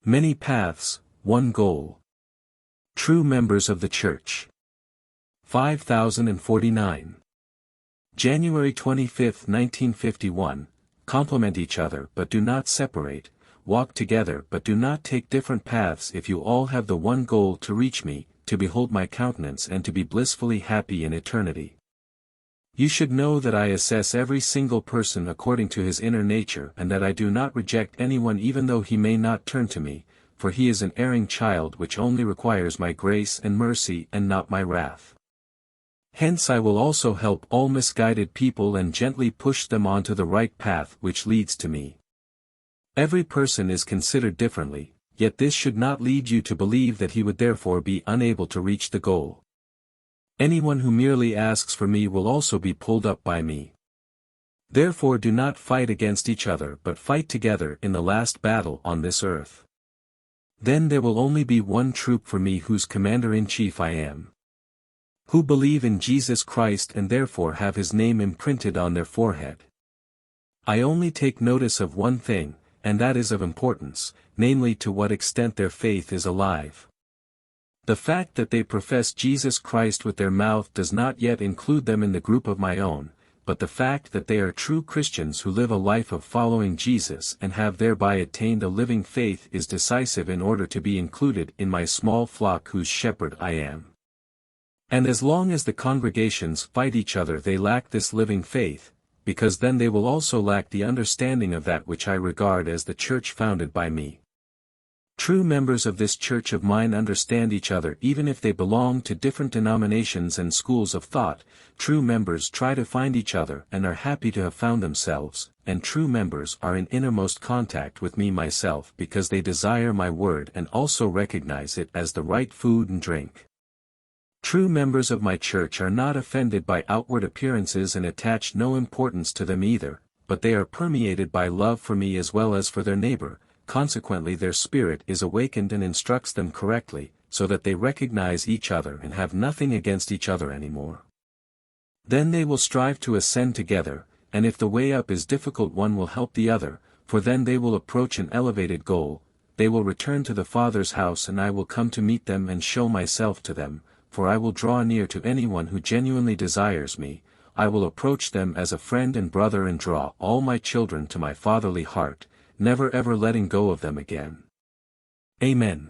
Many paths, one goal. True members of the Church. 5049. January 25, 1951. Complement each other but do not separate, walk together but do not take different paths if you all have the one goal to reach me, to behold my countenance and to be blissfully happy in eternity. You should know that I assess every single person according to his inner nature and that I do not reject anyone even though he may not turn to me, for he is an erring child which only requires my grace and mercy and not my wrath. Hence I will also help all misguided people and gently push them onto the right path which leads to me. Every person is considered differently, yet this should not lead you to believe that he would therefore be unable to reach the goal. Anyone who merely asks for me will also be pulled up by me. Therefore do not fight against each other but fight together in the last battle on this earth. Then there will only be one troop for me whose commander-in-chief I am. Who believe in Jesus Christ and therefore have his name imprinted on their forehead. I only take notice of one thing, and that is of importance, namely to what extent their faith is alive. The fact that they profess Jesus Christ with their mouth does not yet include them in the group of my own, but the fact that they are true Christians who live a life of following Jesus and have thereby attained a living faith is decisive in order to be included in my small flock whose shepherd I am. And as long as the congregations fight each other they lack this living faith, because then they will also lack the understanding of that which I regard as the church founded by me. True members of this church of mine understand each other even if they belong to different denominations and schools of thought. True members try to find each other and are happy to have found themselves, and true members are in innermost contact with me myself because they desire my word and also recognize it as the right food and drink. True members of my church are not offended by outward appearances and attach no importance to them either, but they are permeated by love for me as well as for their neighbor. Consequently their spirit is awakened and instructs them correctly, so that they recognize each other and have nothing against each other anymore. Then they will strive to ascend together, and if the way up is difficult one will help the other, for then they will approach an elevated goal. They will return to the Father's house and I will come to meet them and show myself to them, for I will draw near to anyone who genuinely desires me. I will approach them as a friend and brother and draw all my children to my fatherly heart, never ever letting go of them again. Amen.